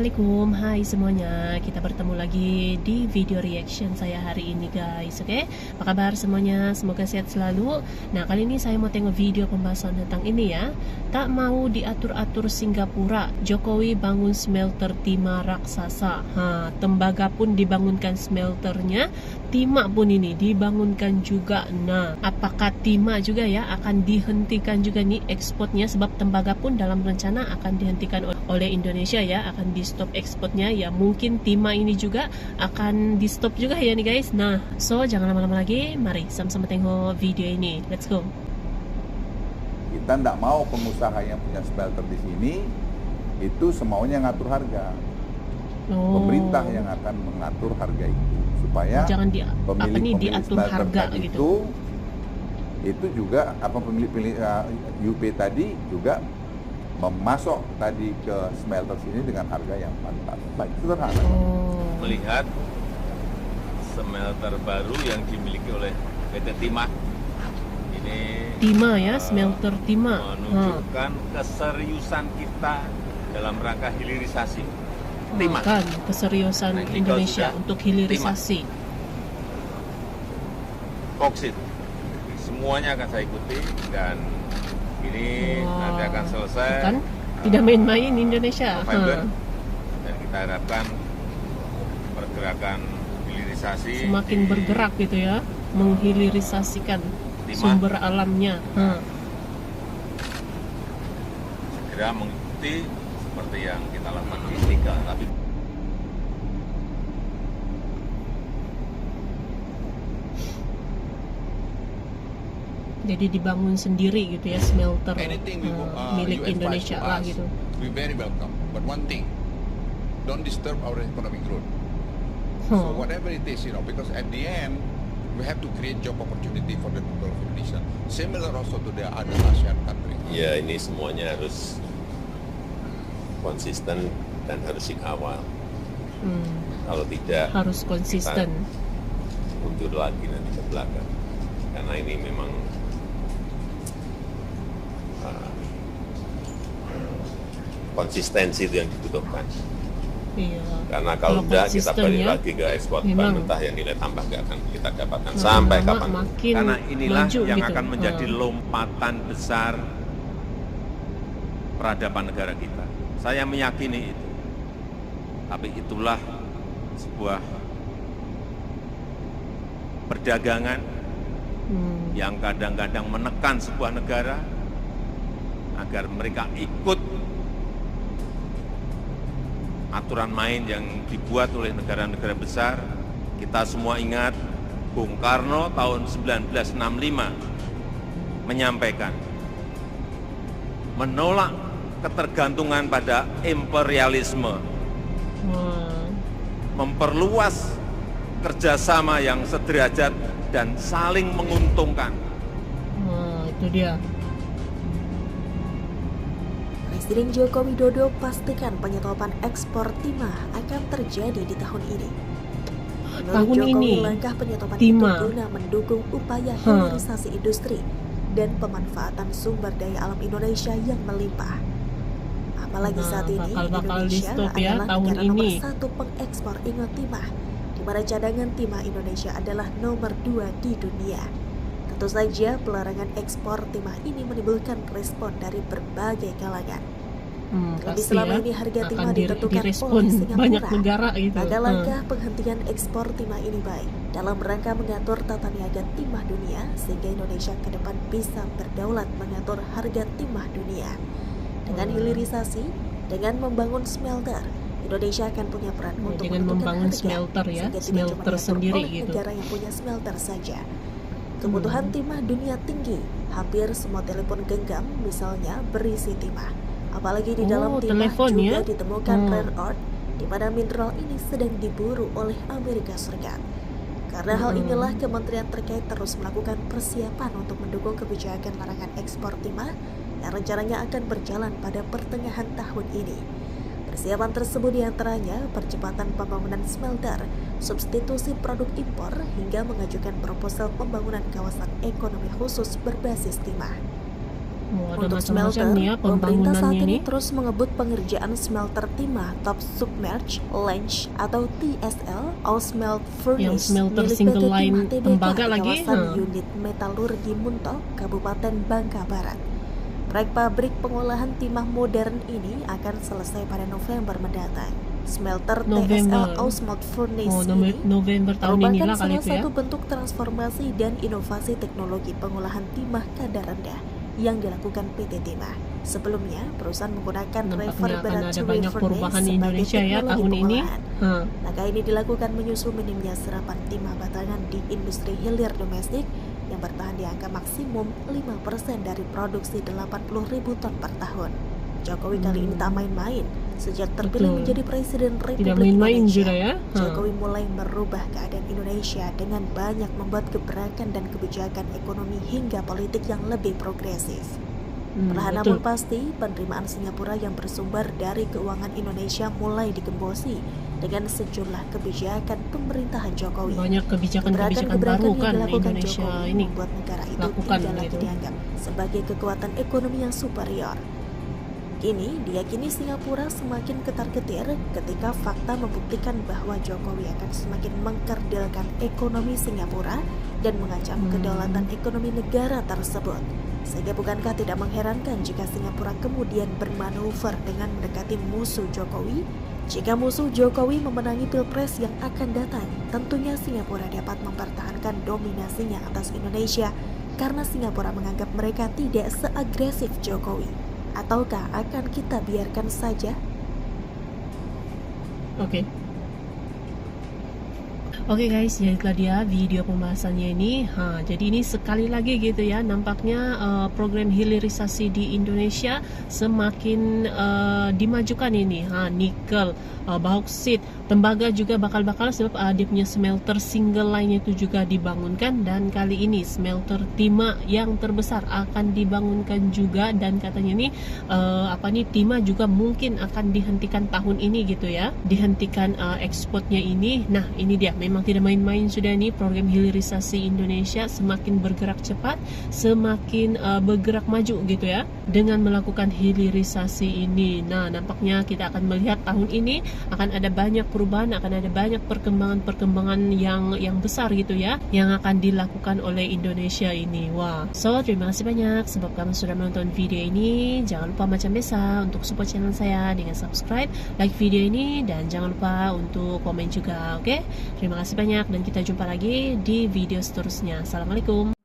Assalamualaikum, hai semuanya. Kita bertemu lagi di video reaction saya hari ini guys. Oke, apa kabar semuanya? Semoga sehat selalu. Nah, kali ini saya mau tengok video pembahasan tentang ini ya. Tak mau diatur-atur Singapura, Jokowi bangun smelter timah raksasa. Tembaga pun dibangunkan smelternya, timah pun ini dibangunkan juga. Nah, apakah timah juga ya akan dihentikan juga nih ekspornya, sebab tembaga pun dalam rencana akan dihentikan oleh Indonesia ya, akan di stop ekspornya ya. Mungkin timah ini juga akan di stop juga ya nih guys. Nah, so jangan lama-lama lagi, mari sama-sama tengok video ini. Let's go. Kita tidak mau pengusaha yang punya smelter di sini itu semaunya ngatur harga. Pemerintah yang akan mengatur harga itu supaya jangan pemilik diatur harga gitu. Itu juga pemilik UP tadi juga memasok tadi ke smelter sini dengan harga yang pantas. Baik, sederhana. Melihat smelter baru yang dimiliki oleh PT Timah ini ya, smelter timah menunjukkan keseriusan kita dalam rangka hilirisasi timah. Kan keseriusan Indonesia untuk hilirisasi boksit. Semuanya akan saya ikuti dan ini nanti akan selesai. Kan tidak main-main Indonesia. November. Dan kita harapkan pergerakan hilirisasi semakin bergerak gitu ya, menghilirisasikan sumber alamnya. Segera mengikuti seperti yang kita lakukan di Tiga, tapi jadi dibangun sendiri gitu ya, smelter milik Indonesia lah gitu. We very welcome, but one thing, don't disturb our economic growth. So whatever it is, because at the end we have to create job opportunity for the people of Indonesia. Similar also to the other ASEAN countries. Ya, ini semuanya harus konsisten dan harus dikawal. Kalau tidak, harus konsisten. Mundur lagi nanti ke belakang. Karena ini memang konsistensi itu yang dibutuhkan. Iya. Karena kalau enggak kita balik lagi ke ekspor bahan mentah yang nilai tambah nggak akan kita dapatkan sampai kapan. Karena inilah yang gitu akan menjadi lompatan besar peradaban negara kita. Saya meyakini itu. Tapi itulah sebuah perdagangan yang kadang-kadang menekan sebuah negara agar mereka ikut aturan main yang dibuat oleh negara-negara besar. Kita semua ingat Bung Karno tahun 1965 menyampaikan menolak ketergantungan pada imperialisme, memperluas kerjasama yang sederajat dan saling menguntungkan. Itu dia. Presiden Joko Widodo pastikan penyetopan ekspor timah akan terjadi di tahun ini. Menurut Jokowi, langkah penyetopan itu guna mendukung upaya hilirisasi industri dan pemanfaatan sumber daya alam Indonesia yang melimpah. Apalagi saat ini Indonesia adalah negara nomor 1 pengekspor ingot timah, di mana cadangan timah Indonesia adalah nomor 2 di dunia. Tentu saja pelarangan ekspor timah ini menimbulkan respon dari berbagai kalangan. Tapi selama ini harga timah ditentukan oleh Singapura. Banyak negara gitu. Maka langkah penghentian ekspor timah ini baik dalam rangka mengatur tata niaga timah dunia sehingga Indonesia ke depan bisa berdaulat mengatur harga timah dunia. Dengan hilirisasi, dengan membangun smelter, Indonesia akan punya peran untuk membangun harga, smelter ya, smelter sendiri oleh gitu. Negara yang punya smelter saja. Kebutuhan timah dunia tinggi, hampir semua telepon genggam misalnya berisi timah. Apalagi di dalam timah juga ditemukan rare earth, di mana mineral ini sedang diburu oleh Amerika Serikat. Karena hal inilah kementerian terkait terus melakukan persiapan untuk mendukung kebijakan larangan ekspor timah yang rencananya akan berjalan pada pertengahan tahun ini. Persiapan tersebut diantaranya percepatan pembangunan smelter, substitusi produk impor, hingga mengajukan proposal pembangunan kawasan ekonomi khusus berbasis timah. Ada Untuk macam-macam smelter, nih ya pemerintah saat pembangunannya ini nih. terus mengebut pengerjaan smelter timah top submerged ledge atau TSL Ausmelt Yang Furnace smelter milik single PT line Timah Tbk tembaga di lagi. kawasan unit metalurgi Muntok, Kabupaten Bangka Barat. Proyek pabrik pengolahan timah modern ini akan selesai pada November mendatang. Smelter November. TSL Ausmelt Furnace Oh, ini November tahun inilah merupakan kali salah itu ya. satu bentuk transformasi dan inovasi teknologi pengolahan timah kadar rendah yang dilakukan PT Timah. Sebelumnya, perusahaan menggunakan Nampaknya akan ada reverberatory banyak perubahan furnace di sebagai Indonesia ya teknologi tahun ini. pengolahan. Langkah ini dilakukan menyusul minimnya serapan timah batangan di industri hilir domestik yang bertahan di angka maksimum 5% dari produksi 80.000 ton per tahun. Jokowi kali ini tak main-main. Sejak terpilih Betul. menjadi Presiden Tidak Republik main-main Indonesia, juga ya. Jokowi mulai merubah keadaan Indonesia dengan banyak membuat gebrakan dan kebijakan ekonomi hingga politik yang lebih progresif. Perlahan namun Betul. pasti, penerimaan Singapura yang bersumber dari keuangan Indonesia mulai digembosi dengan sejumlah kebijakan pemerintahan Jokowi. Banyak kebijakan-kebijakan Gebrakan-gebrakan baru yang kan dilakukan Indonesia Jokowi ini membuat negara itu lakukan tidak lagi gitu. dianggap sebagai kekuatan ekonomi yang superior. Kini, diyakini Singapura semakin ketar-ketir ketika fakta membuktikan bahwa Jokowi akan semakin mengkerdilkan ekonomi Singapura dan mengancam kedaulatan ekonomi negara tersebut. Sehingga bukankah tidak mengherankan jika Singapura kemudian bermanuver dengan mendekati musuh Jokowi? Jika musuh Jokowi memenangi Pilpres yang akan datang, tentunya Singapura dapat mempertahankan dominasinya atas Indonesia karena Singapura menganggap mereka tidak seagresif Jokowi. Ataukah akan kita biarkan saja? Oke. Oke guys, ya itulah dia video pembahasannya ini. Jadi ini sekali lagi gitu ya, nampaknya program hilirisasi di Indonesia semakin dimajukan ini. Nikel, bauksit, tembaga juga bakal sebab dia punya smelter single line itu juga dibangunkan, dan kali ini smelter timah yang terbesar akan dibangunkan juga, dan katanya ini timah juga mungkin akan dihentikan tahun ini gitu ya, dihentikan ekspornya ini. Nah ini dia, memang tidak main-main sudah nih program hilirisasi Indonesia semakin bergerak cepat, semakin bergerak maju gitu ya dengan melakukan hilirisasi ini. Nah nampaknya kita akan melihat tahun ini akan ada banyak perubahan, akan ada banyak perkembangan yang besar gitu ya yang akan dilakukan oleh Indonesia ini. Wah, so terima kasih banyak sebab kamu sudah menonton video ini. Jangan lupa macam biasa untuk support channel saya dengan subscribe, like video ini, dan jangan lupa untuk komen juga. Oke, terima kasih banyak dan kita jumpa lagi di video seterusnya. Assalamualaikum.